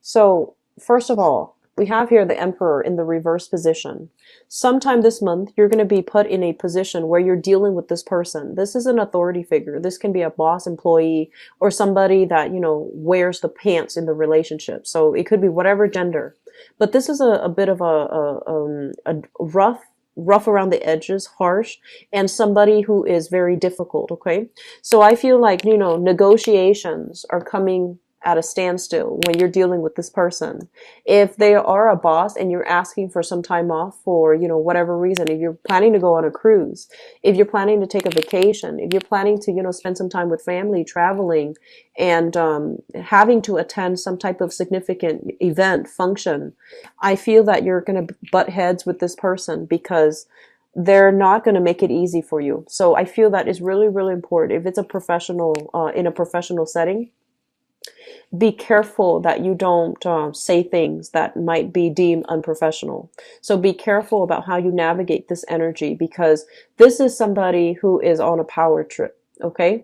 So, first of all, we have here the Emperor in the reverse position. Sometime this month, you're going to be put in a position where you're dealing with this person. This is an authority figure. This can be a boss, employee, or somebody that, wears the pants in the relationship. So it could be whatever gender. But this is a bit of a rough around the edges, harsh, and somebody who is very difficult, okay? So I feel like, negotiations are coming at a standstill when you're dealing with this person. If they are a boss and you're asking for some time off for, whatever reason, if you're planning to go on a cruise, if you're planning to take a vacation, if you're planning to, spend some time with family, traveling, and having to attend some type of significant event, function, I feel that you're going to butt heads with this person because they're not going to make it easy for you. So I feel that is really, really important. If it's a professional, in a professional setting, be careful that you don't say things that might be deemed unprofessional. So be careful about how you navigate this energy, because this is somebody who is on a power trip, okay?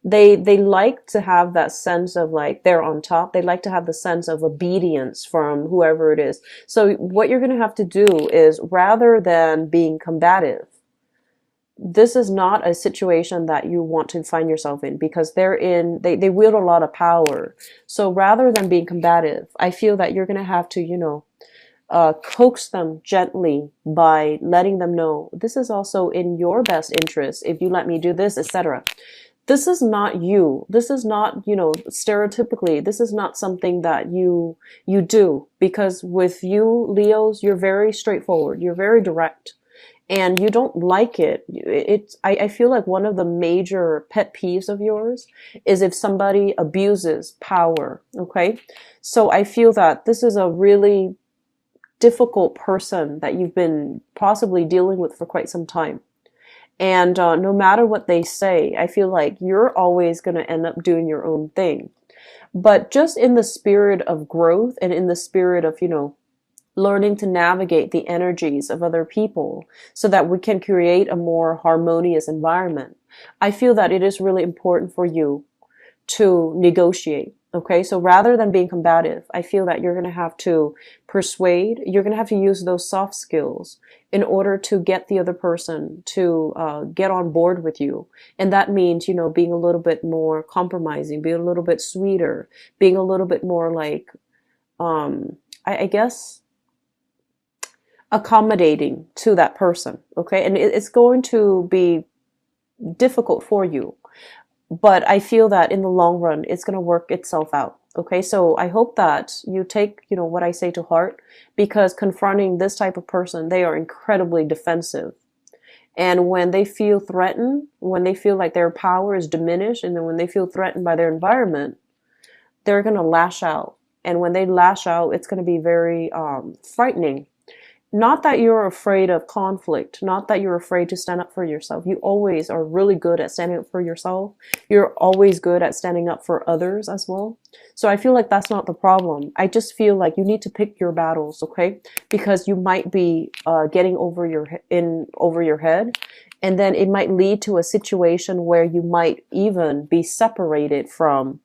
They like to have that sense of like they're on top. They like to have the sense of obedience from whoever it is. So what you're going to have to do is, rather than being combative, this is not a situation that you want to find yourself in, because they wield a lot of power. So rather than being combative, I feel that you're going to have to, coax them gently by letting them know this is also in your best interest if you let me do this, etc. This is not you. This is not, stereotypically, this is not something that you do, because with you, Leos, you're very straightforward. You're very direct. And you don't like it. I feel like one of the major pet peeves of yours is if somebody abuses power, okay? So I feel that this is a really difficult person that you've been possibly dealing with for quite some time. And no matter what they say, I feel like you're always going to end up doing your own thing. But just in the spirit of growth and in the spirit of, learning to navigate the energies of other people so that we can create a more harmonious environment, I feel that it is really important for you to negotiate. Okay, so rather than being combative, I feel that you're going to have to persuade, you're going to have to use those soft skills in order to get the other person to get on board with you. And that means, being a little bit more compromising, being a little bit sweeter, being a little bit more like, I guess, accommodating to that person, okay? And it's going to be difficult for you, but I feel that in the long run, it's going to work itself out, okay? So I hope that you take, what I say to heart, because confronting this type of person, they are incredibly defensive. And when they feel threatened, when they feel like their power is diminished, and then when they feel threatened by their environment, they're going to lash out. And when they lash out, it's going to be very frightening. Not that you're afraid of conflict, not that you're afraid to stand up for yourself. You always are really good at standing up for yourself. You're always good at standing up for others as well. So I feel like that's not the problem. I just feel like you need to pick your battles, okay? Because you might be getting over your head, and then it might lead to a situation where you might even be separated from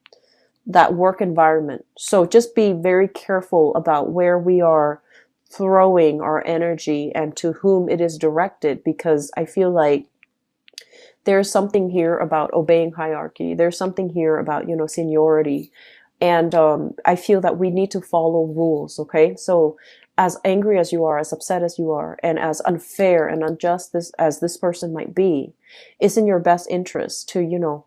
that work environment. So just be very careful about where we are throwing our energy and to whom it is directed, because I feel like there's something here about obeying hierarchy. There's something here about, seniority. And I feel that we need to follow rules, okay? So as angry as you are, as upset as you are, and as unfair and unjust as this person might be, it's in your best interest to,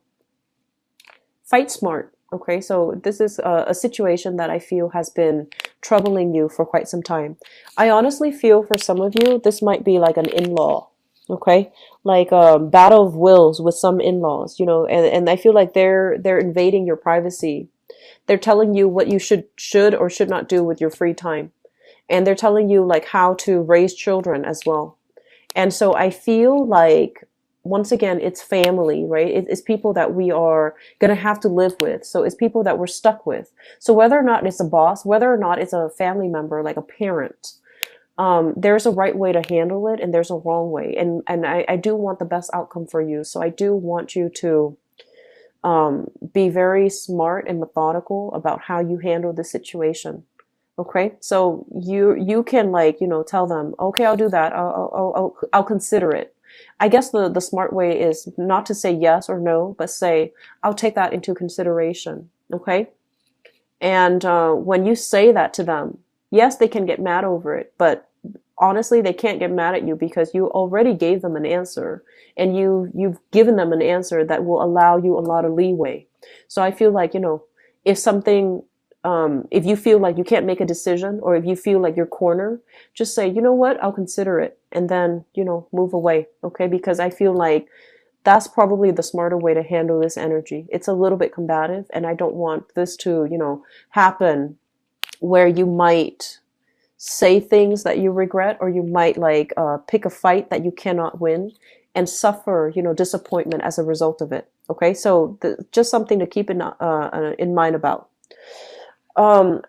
fight smart. Okay, so this is a situation that I feel has been troubling you for quite some time. I honestly feel for some of you, this might be like an in-law, okay? Like a battle of wills with some in-laws, and I feel like they're invading your privacy. They're telling you what you should or should not do with your free time. And they're telling you like how to raise children as well. And so I feel like, once again, it's family, right? It's people that we are going to have to live with. So it's people that we're stuck with. So whether or not it's a boss, whether or not it's a family member, like a parent, there's a right way to handle it and there's a wrong way. And I do want the best outcome for you. So I do want you to be very smart and methodical about how you handle the situation. Okay, so you can like, tell them, okay, I'll do that. I'll consider it. I guess the smart way is not to say yes or no, but say, I'll take that into consideration. Okay, and when you say that to them, yes, they can get mad over it, but honestly, they can't get mad at you because you already gave them an answer, and you've given them an answer that will allow you a lot of leeway. So I feel like, if something, if you feel like you can't make a decision, or if you feel like you're cornered, just say, you know what, I'll consider it, and then, move away. Okay, because I feel like that's probably the smarter way to handle this energy. It's a little bit combative, and I don't want this to, happen where you might say things that you regret, or you might like pick a fight that you cannot win and suffer, disappointment as a result of it. Okay, so just something to keep in mind about. Um,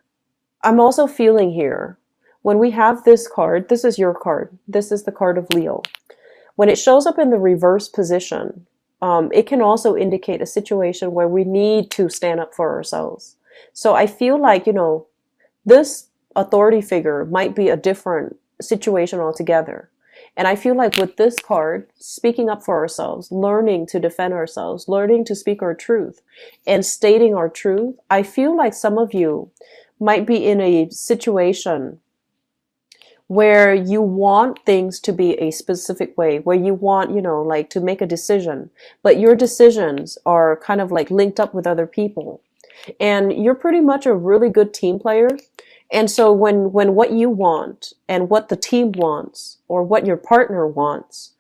I'm also feeling here, when we have this card, this is your card. This is the card of Leo. When it shows up in the reverse position, it can also indicate a situation where we need to stand up for ourselves. So I feel like, this authority figure might be a different situation altogether. And I feel like with this card, speaking up for ourselves, learning to defend ourselves, learning to speak our truth, and stating our truth, I feel like some of you might be in a situation where you want things to be a specific way, where you want, like to make a decision, but your decisions are kind of like linked up with other people. And you're pretty much a really good team player. And so when what you want and what the team wants, or what your partner wants,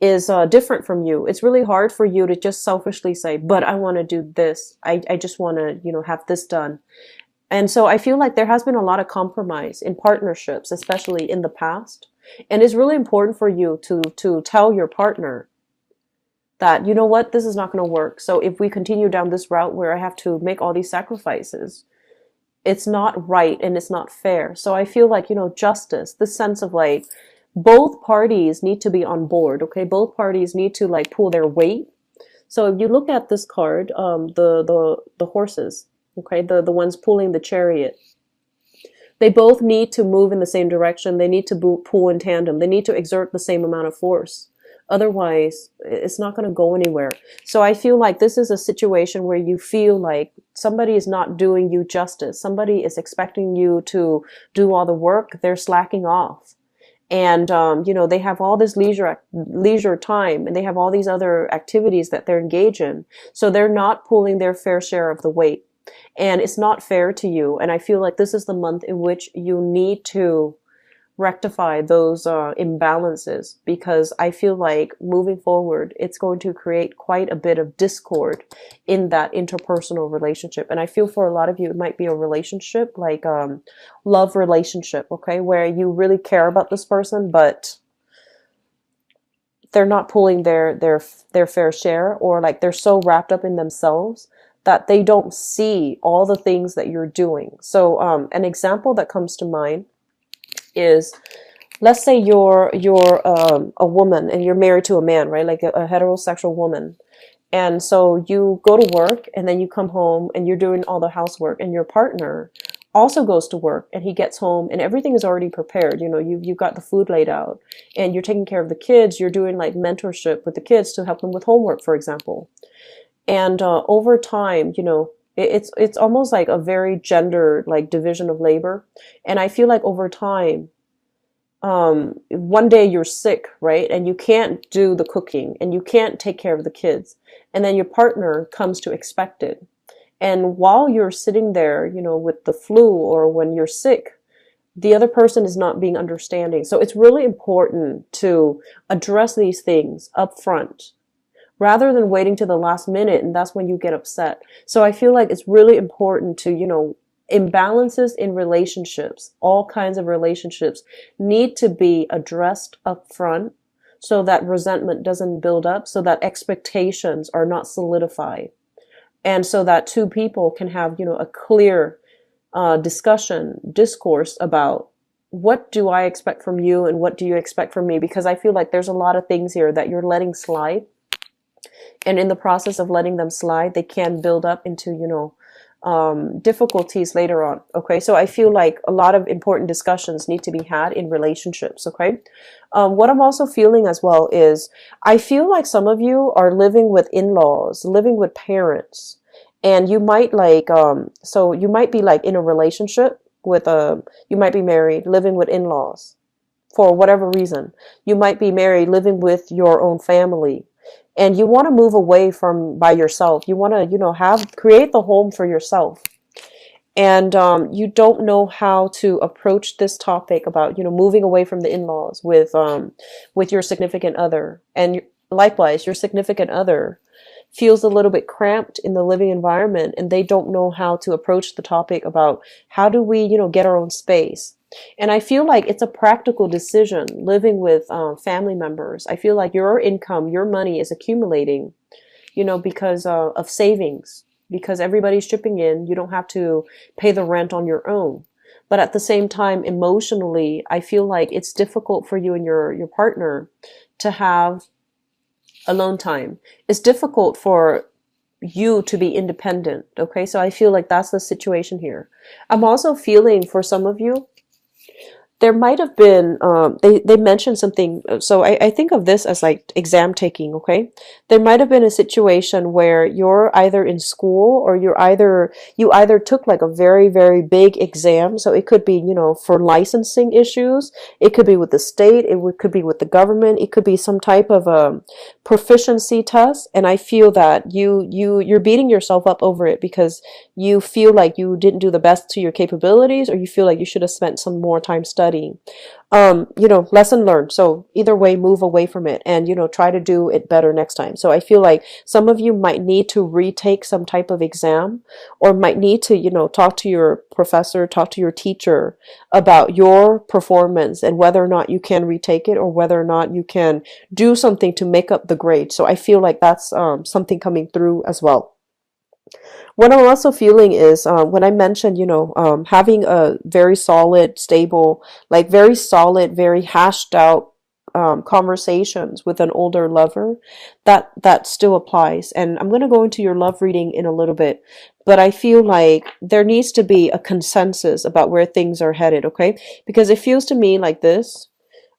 is different from you, it's really hard for you to just selfishly say, but I want to do this. I just want to, have this done. And so I feel like there has been a lot of compromise in partnerships, especially in the past. And it's really important for you to tell your partner that, you know what, this is not going to work. So if we continue down this route where I have to make all these sacrifices, it's not right and it's not fair. So I feel like, justice, this sense of like, both parties need to be on board. Okay, both parties need to like pull their weight. So if you look at this card, the horses, okay, the ones pulling the chariot, they both need to move in the same direction. They need to pull in tandem. They need to exert the same amount of force. Otherwise, it's not going to go anywhere. So I feel like this is a situation where you feel like somebody is not doing you justice. Somebody is expecting you to do all the work. They're slacking off. And, they have all this leisure time, and they have all these other activities that they're engaged in. So they're not pulling their fair share of the weight. And it's not fair to you. And I feel like this is the month in which you need to rectify those imbalances, because I feel like moving forward, it's going to create quite a bit of discord in that interpersonal relationship. And I feel for a lot of you, it might be a relationship, like love relationship, okay, where you really care about this person, but they're not pulling their fair share, or like they're so wrapped up in themselves that they don't see all the things that you're doing. So an example that comes to mind is, let's say you're a woman and you're married to a man, right? Like a heterosexual woman. And so you go to work, and then you come home and you're doing all the housework, and your partner also goes to work, and he gets home and everything is already prepared. You've got the food laid out, and you're taking care of the kids. You're doing like mentorship with the kids to help them with homework, for example. And over time, it's almost like a very gendered like division of labor. And I feel like over time, one day you're sick, right? And you can't do the cooking, and you can't take care of the kids. And then your partner comes to expect it. And while you're sitting there, with the flu, or when you're sick, the other person is not being understanding. So it's really important to address these things up front, rather than waiting to the last minute, and that's when you get upset. So I feel like it's really important to, imbalances in relationships, all kinds of relationships, need to be addressed up front, so that resentment doesn't build up, so that expectations are not solidified, and so that two people can have, a clear discourse about, what do I expect from you and what do you expect from me? Because I feel like there's a lot of things here that you're letting slide. And in the process of letting them slide, they can build up into, difficulties later on. Okay, so I feel like a lot of important discussions need to be had in relationships. Okay, what I'm also feeling as well is I feel like some of you are living with in-laws, living with parents, and you might like so you might be like in a relationship with you might be married, living with in-laws for whatever reason. You might be married, living with your own family, and you want to move away from by yourself. You want to, have create the home for yourself. And you don't know how to approach this topic about, moving away from the in-laws with your significant other. And likewise, your significant other feels a little bit cramped in the living environment, and they don't know how to approach the topic about how do we, get our own space. And I feel like it's a practical decision living with family members. I feel like your income, your money is accumulating, because of savings, because everybody's chipping in. You don't have to pay the rent on your own. But at the same time, emotionally, I feel like it's difficult for you and your partner to have alone time. It's difficult for you to be independent. Okay, so I feel like that's the situation here. I'm also feeling for some of you, there might have been they mentioned something, so I think of this as like exam taking. Okay, there might have been a situation where you're either in school or you either took like a very very big exam. So it could be, for licensing issues, it could be with the state, could be with the government, it could be some type of a proficiency test. And I feel that you're beating yourself up over it because you feel like you didn't do the best to your capabilities, or you feel like you should have spent some more time studying. Lesson learned. So either way, move away from it and, try to do it better next time. So I feel like some of you might need to retake some type of exam, or might need to, talk to your professor, talk to your teacher about your performance and whether or not you can retake it, or whether or not you can do something to make up the grade. So I feel like that's something coming through as well. What I'm also feeling is when I mentioned, having a very solid, stable, like very solid, very hashed out conversations with an older lover, that still applies. And I'm going to go into your love reading in a little bit, but I feel like there needs to be a consensus about where things are headed, okay? Because it feels to me like this: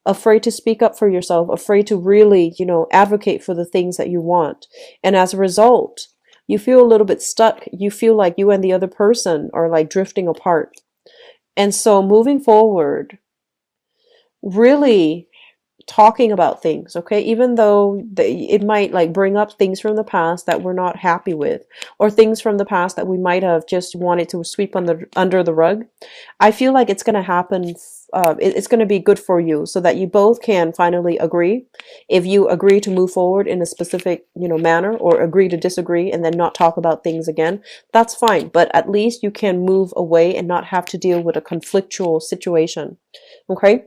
afraid to speak up for yourself, afraid to really, advocate for the things that you want. And as a result, you feel a little bit stuck. You feel like you and the other person are like drifting apart. And so moving forward, really talking about things, okay? Even though it might like bring up things from the past that we're not happy with, or things from the past that we might have just wanted to sweep under the rug. I feel like it's going to happen. It's going to be good for you, so that you both can finally agree. If you agree to move forward in a specific, manner, or agree to disagree and then not talk about things again, that's fine. But at least you can move away and not have to deal with a conflictual situation. Okay.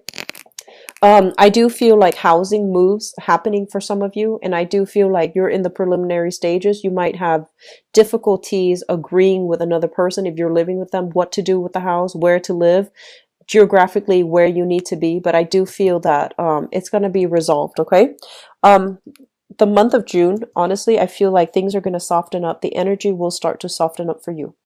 I do feel like housing moves happening for some of you, and I do feel like you're in the preliminary stages. You might have difficulties agreeing with another person if you're living with them, what to do with the house, where to live, geographically where you need to be. But I do feel that it's going to be resolved, okay? The month of June, honestly, I feel like things are going to soften up. The energy will start to soften up for you.